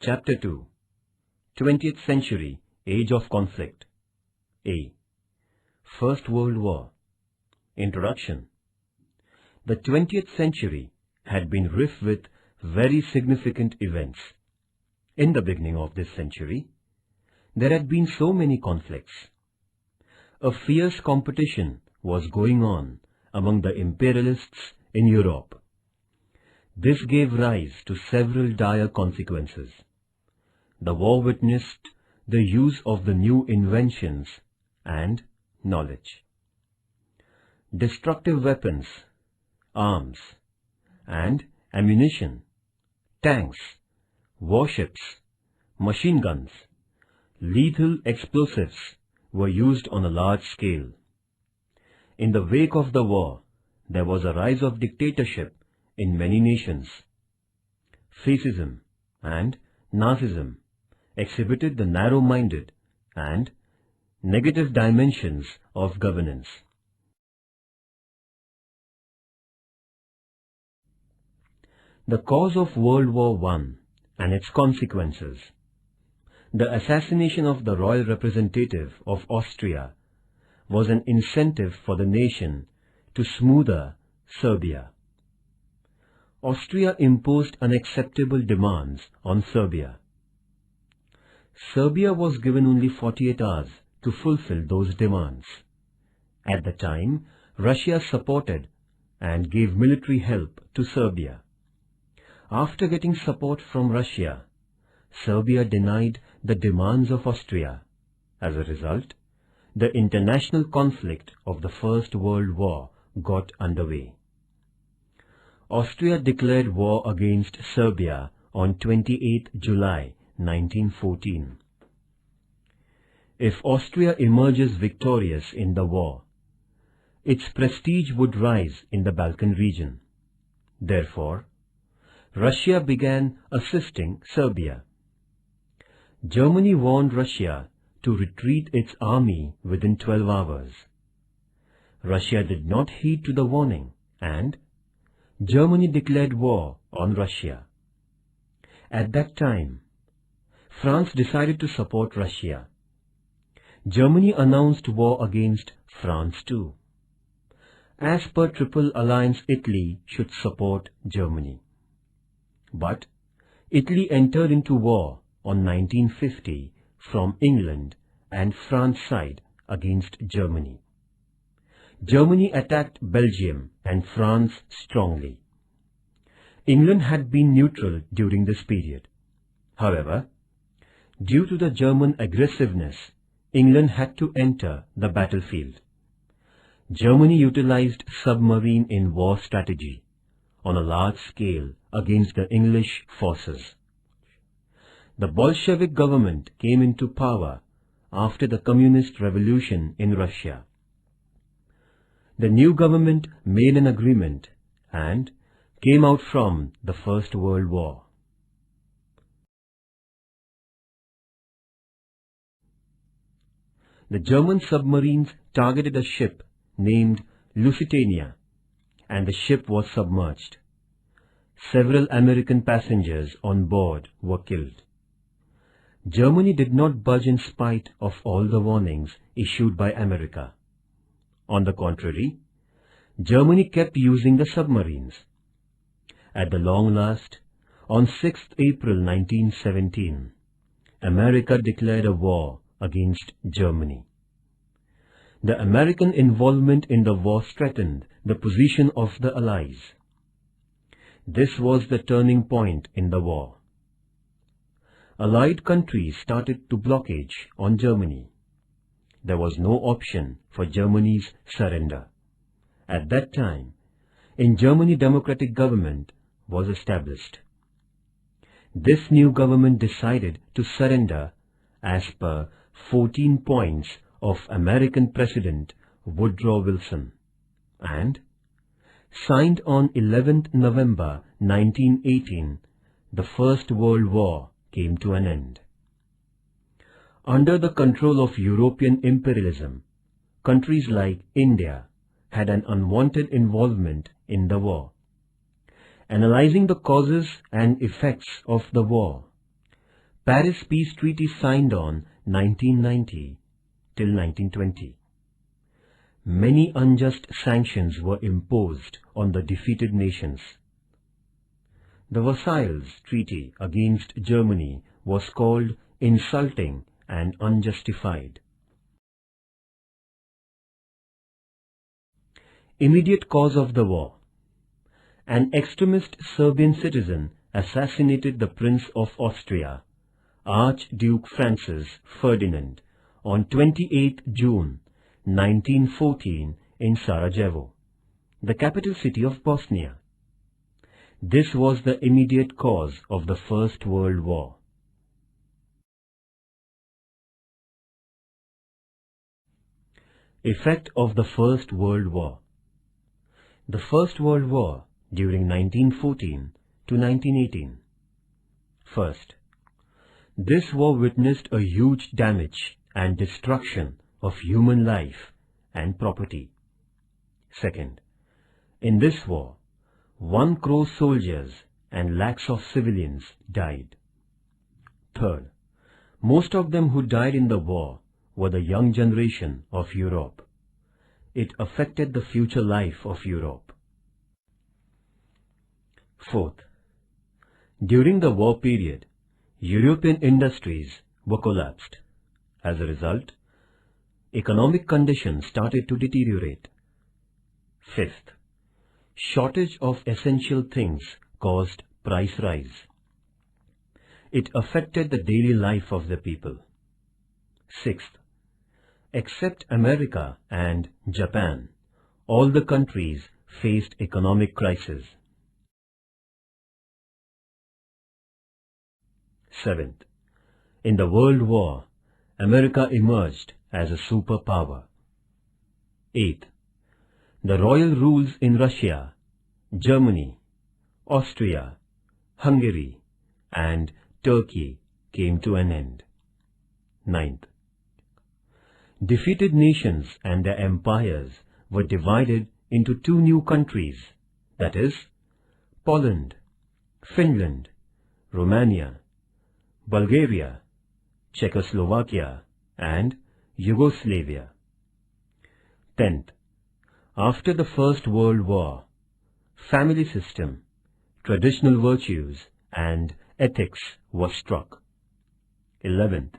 Chapter 2 20th Century Age of Conflict. A. First World War. Introduction. The 20th century had been rife with very significant events. In the beginning of this century, there had been so many conflicts. A fierce competition was going on among the imperialists in Europe. This gave rise to several dire consequences. The war witnessed the use of the new inventions and knowledge. Destructive weapons, arms, and ammunition, tanks, warships, machine guns, lethal explosives were used on a large scale. In the wake of the war, there was a rise of dictatorship in many nations. Fascism and Nazism exhibited the narrow-minded and negative dimensions of governance. The cause of World War I and its consequences. The assassination of the royal representative of Austria was an incentive for the nation to smoother Serbia. Austria imposed unacceptable demands on Serbia. Serbia was given only 48 hours to fulfill those demands. At the time, Russia supported and gave military help to Serbia. After getting support from Russia, Serbia denied the demands of Austria. As a result, the international conflict of the First World War got underway. Austria declared war against Serbia on 28 July 1914. If Austria emerges victorious in the war, its prestige would rise in the Balkan region. Therefore, Russia began assisting Serbia. Germany warned Russia to retreat its army within 12 hours. Russia did not heed to the warning, and Germany declared war on Russia. At that time, France decided to support Russia. Germany announced war against France too. As per Triple Alliance, Italy should support Germany. But Italy entered into war on 1950 from England and France side against Germany. Germany attacked Belgium and France strongly. England had been neutral during this period. However, due to the German aggressiveness, England had to enter the battlefield. Germany utilized submarine-in-war strategy on a large scale against the English forces. The Bolshevik government came into power after the Communist Revolution in Russia. The new government made an agreement and came out from the First World War. The German submarines targeted a ship named Lusitania, and the ship was submerged. Several American passengers on board were killed. Germany did not budge in spite of all the warnings issued by America. On the contrary, Germany kept using the submarines. At the long last, on 6th April 1917, America declared a war against Germany. The American involvement in the war strengthened the position of the Allies. This was the turning point in the war. Allied countries started to blockade on Germany. There was no option for Germany's surrender. At that time, in Germany, democratic government was established. This new government decided to surrender as per 14 points of American President Woodrow Wilson, and signed on 11th November 1918, the First World War came to an end. Under the control of European imperialism, countries like India had an unwanted involvement in the war. Analyzing the causes and effects of the war, Paris Peace Treaty signed on 1990 till 1920. Many unjust sanctions were imposed on the defeated nations. The Versailles Treaty against Germany was called insulting and unjustified. Immediate cause of the war. An extremist Serbian citizen assassinated the Prince of Austria, Archduke Francis Ferdinand, on 28 June 1914 in Sarajevo, the capital city of Bosnia. This was the immediate cause of the First World War. Effect of the First World War. The First World War during 1914 to 1918. First, this war witnessed a huge damage and destruction of human life and property. Second, in this war, 1 crore soldiers and lakhs of civilians died. Third, most of them who died in the war were the young generation of Europe. It affected the future life of Europe. Fourth, during the war period, European industries were collapsed. As a result, economic conditions started to deteriorate. Fifth, shortage of essential things caused price rise. It affected the daily life of the people. Sixth, except America and Japan, all the countries faced economic crisis. Seventh, in the World War, America emerged as a superpower. Eighth, the royal rules in Russia, Germany, Austria, Hungary, and Turkey came to an end. Ninth, defeated nations and their empires were divided into 2 new countries, that is, Poland, Finland, Romania, Bulgaria, Czechoslovakia, and Yugoslavia. 10th, after the First World War, family system, traditional virtues, and ethics was struck. 11th,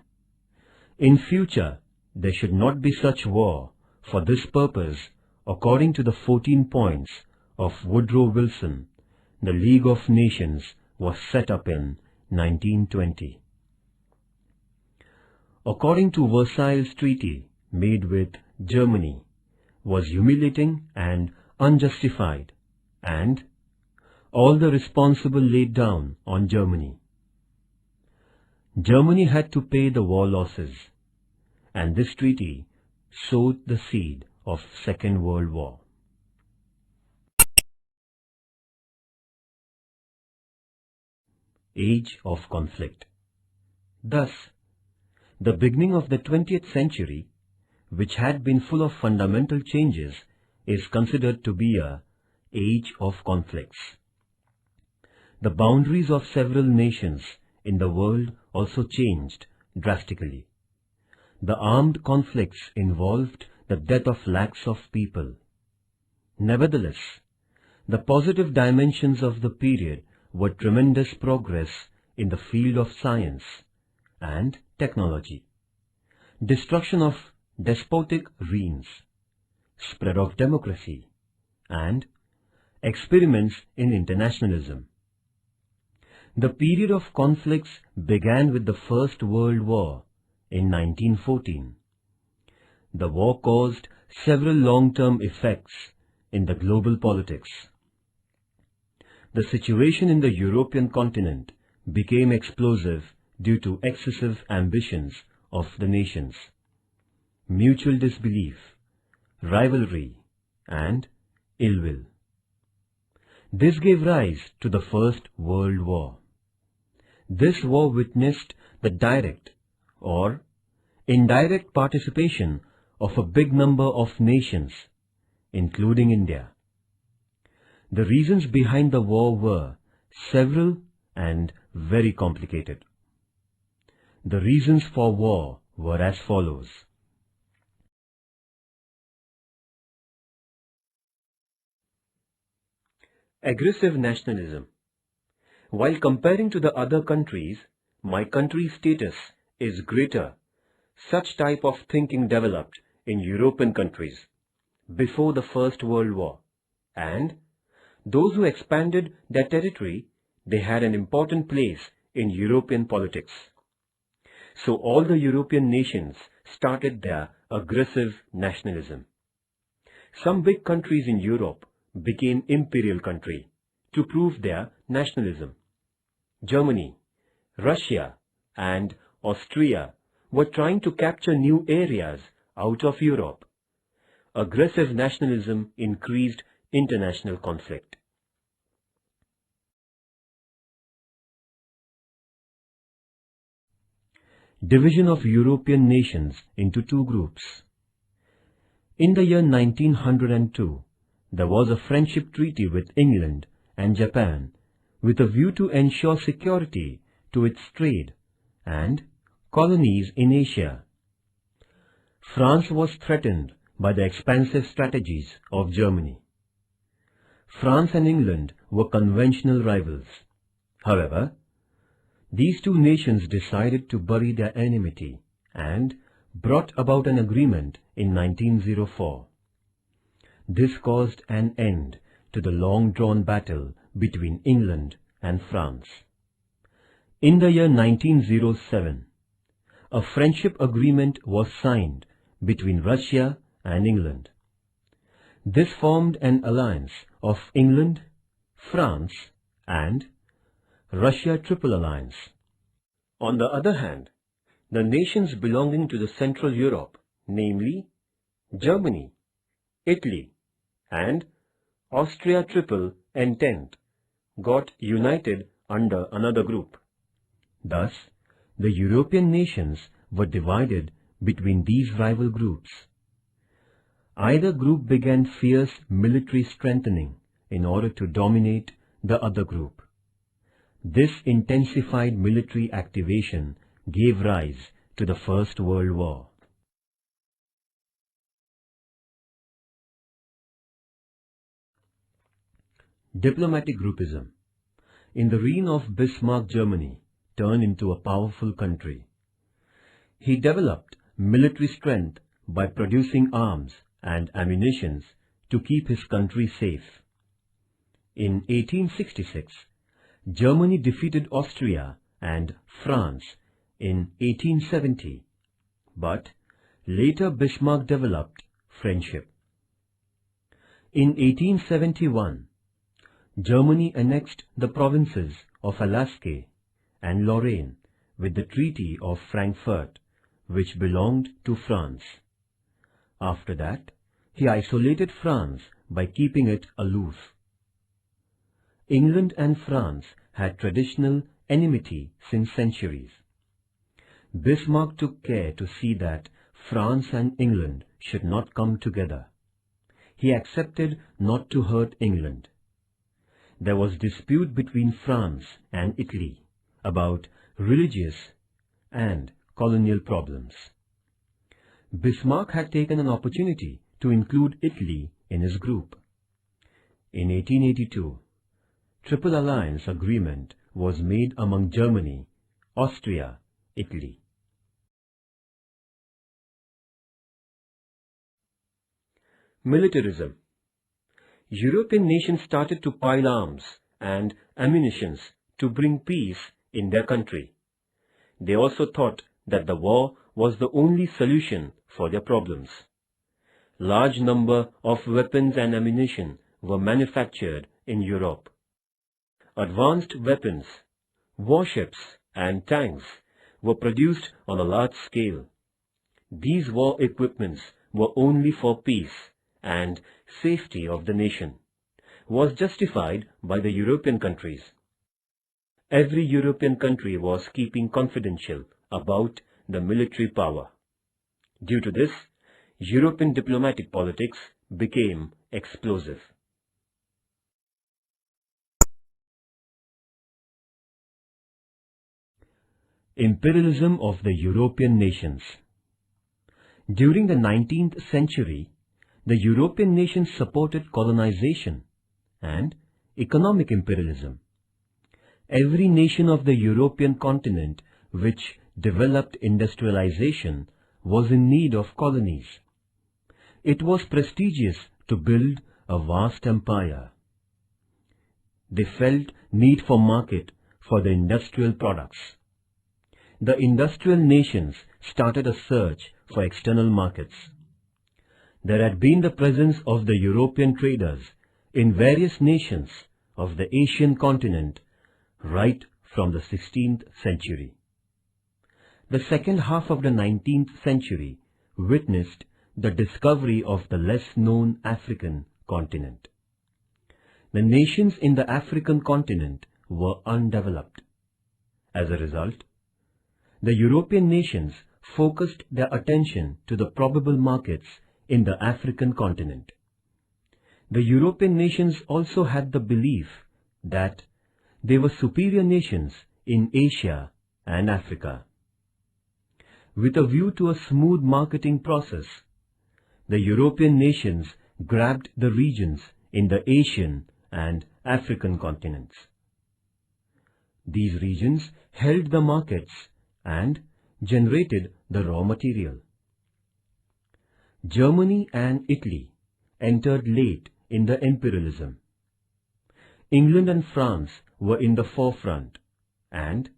in future, there should not be such war. For this purpose, according to the 14 points of Woodrow Wilson, the League of Nations was set up in 1920. According to Versailles Treaty made with Germany, was humiliating and unjustified, and all the responsible laid down on Germany. Germany had to pay the war losses, and this treaty sowed the seed of Second World War. Age of conflict. Thus, the beginning of the 20th century, which had been full of fundamental changes, is considered to be a age of conflicts. The boundaries of several nations in the world also changed drastically. The armed conflicts involved the death of lakhs of people. Nevertheless, the positive dimensions of the period were tremendous progress in the field of science and technology, destruction of despotic reigns, spread of democracy, and experiments in internationalism. The period of conflicts began with the First World War in 1914. The war caused several long-term effects in the global politics. The situation in the European continent became explosive due to excessive ambitions of the nations, mutual disbelief, rivalry, and ill will. This gave rise to the First World War. This war witnessed the direct or indirect participation of a big number of nations, including India. The reasons behind the war were several and very complicated. the reasons for war were as follows. Aggressive nationalism. While comparing to the other countries, my country's status is greater. Such type of thinking developed in European countries before the First World War, and those who expanded their territory, they had an important place in European politics. So all the European nations started their aggressive nationalism. Some big countries in Europe became imperial country to prove their nationalism. Germany, Russia and Austria were trying to capture new areas out of Europe. Aggressive nationalism increased international conflict. Division of European nations into two groups. In the year 1902, there was a friendship treaty with England and Japan with a view to ensure security to its trade and colonies in Asia. France was threatened by the expansive strategies of Germany. France and England were conventional rivals. However, these two nations decided to bury their enmity and brought about an agreement in 1904. This caused an end to the long-drawn battle between England and France. In the year 1907, a friendship agreement was signed between Russia and England. This formed an alliance of England, France and Russia Triple Alliance. On the other hand, the nations belonging to the Central Europe, namely Germany, Italy and Austria Triple Entente, got united under another group. Thus, the European nations were divided between these rival groups. Either group began fierce military strengthening in order to dominate the other group. This intensified military activation gave rise to the First World War. Diplomatic groupism. In the reign of Bismarck, Germany turned into a powerful country. He developed military strength by producing arms and ammunition to keep his country safe. In 1866, Germany defeated Austria and France in 1870, but later Bismarck developed friendship. In 1871, Germany annexed the provinces of Alaska and Lorraine with the Treaty of Frankfurt, which belonged to France. After that, he isolated France by keeping it aloof. England and France had traditional enmity since centuries. Bismarck took care to see that France and England should not come together. He accepted not to hurt England. There was dispute between France and Italy about religious and colonial problems. Bismarck had taken an opportunity to include Italy in his group. In 1882, Triple Alliance Agreement was made among Germany, Austria, Italy. Militarism. European nations started to pile arms and ammunition to bring peace in their country. They also thought that the war was the only solution for their problems. Large number of weapons and ammunition were manufactured in Europe. Advanced weapons, warships and tanks were produced on a large scale. These war equipments were only for peace and safety of the nation, was justified by the European countries. Every European country was keeping confidential about the military power. Due to this, European diplomatic politics became explosive. Imperialism of the European nations. During the 19th century, the European nations supported colonization and economic imperialism. Every nation of the European continent which developed industrialization was in need of colonies. It was prestigious to build a vast empire. They felt need for market for the industrial products. The industrial nations started a search for external markets. There had been the presence of the European traders in various nations of the Asian continent right from the 16th century. The second half of the 19th century witnessed the discovery of the less-known African continent. The nations in the African continent were undeveloped. As a result, the European nations focused their attention to the probable markets in the African continent. The European nations also had the belief that they were superior nations in Asia and Africa. With a view to a smooth marketing process, the European nations grabbed the regions in the Asian and African continents. These regions held the markets and generated the raw material. Germany and Italy entered late in the imperialism. England and France were in the forefront and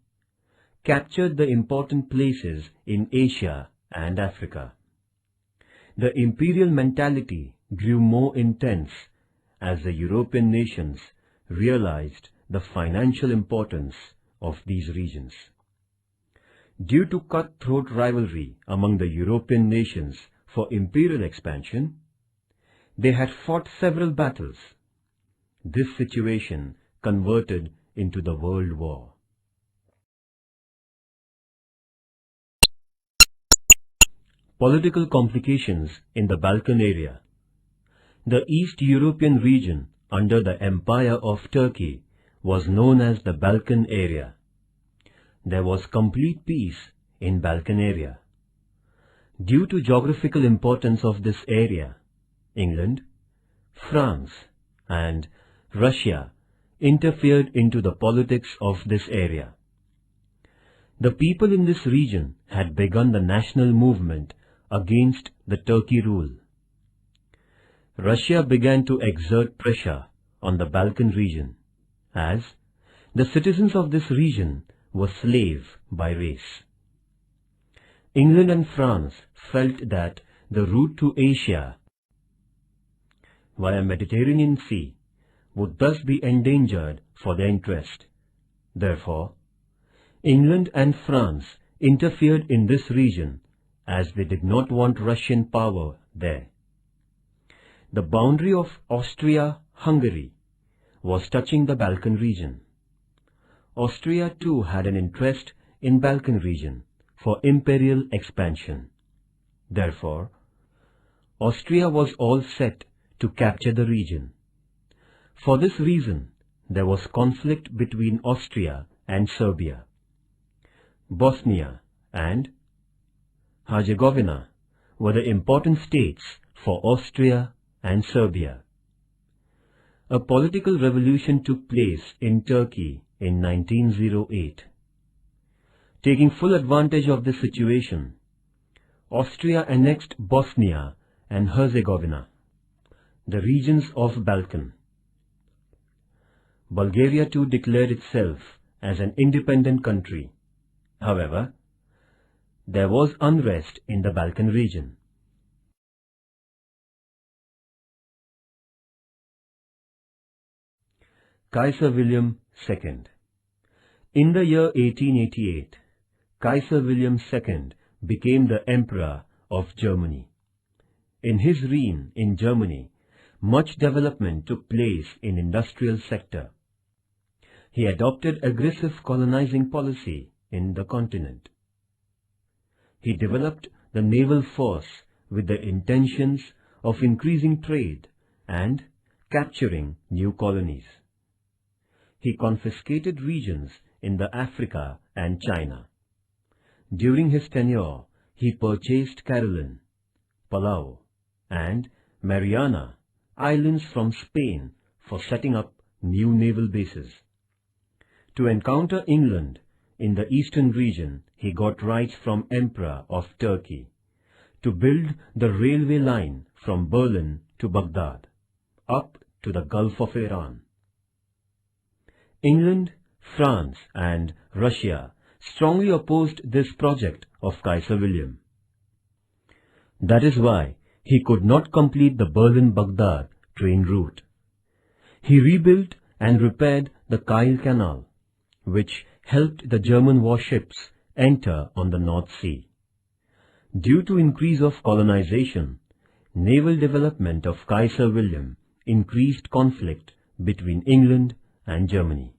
captured the important places in Asia and Africa. The imperial mentality grew more intense as the European nations realized the financial importance of these regions. Due to cutthroat rivalry among the European nations for imperial expansion, they had fought several battles. This situation converted into the World War. Political complications in the Balkan area. The East European region under the Empire of Turkey was known as the Balkan area. There was complete peace in Balkan area. Due to geographical importance of this area, England, France and Russia interfered into the politics of this area. The people in this region had begun the national movement against the Turkey rule. Russia began to exert pressure on the Balkan region, as the citizens of this region were slaves by race. England and France felt that the route to Asia via Mediterranean Sea would thus be endangered for their interest. Therefore, England and France interfered in this region as they did not want Russian power there. The boundary of Austria-Hungary was touching the Balkan region. Austria too had an interest in Balkan region for imperial expansion. Therefore, Austria was all set to capture the region. For this reason, there was conflict between Austria and Serbia. Bosnia and Herzegovina were the important states for Austria and Serbia. A political revolution took place in Turkey in 1908. Taking full advantage of this situation, Austria annexed Bosnia and Herzegovina, the regions of Balkan. Bulgaria too declared itself as an independent country. However, there was unrest in the Balkan region. Kaiser William II. In the year 1888, Kaiser William II became the Emperor of Germany. In his reign in Germany, much development took place in industrial sector. He adopted aggressive colonizing policy in the continent. He developed the naval force with the intentions of increasing trade and capturing new colonies. He confiscated regions in the Africa and China. During his tenure, he purchased Caroline, Palau, and Mariana Islands from Spain for setting up new naval bases. To encounter England in the eastern region, he got rights from Emperor of Turkey to build the railway line from Berlin to Baghdad, up to the Gulf of Iran. England, France, and Russia strongly opposed this project of Kaiser William. That is why he could not complete the Berlin-Baghdad train route. He rebuilt and repaired the Kiel Canal, which helped the German warships enter on the North Sea. Due to increase of colonization, naval development of Kaiser William increased conflict between England and Germany.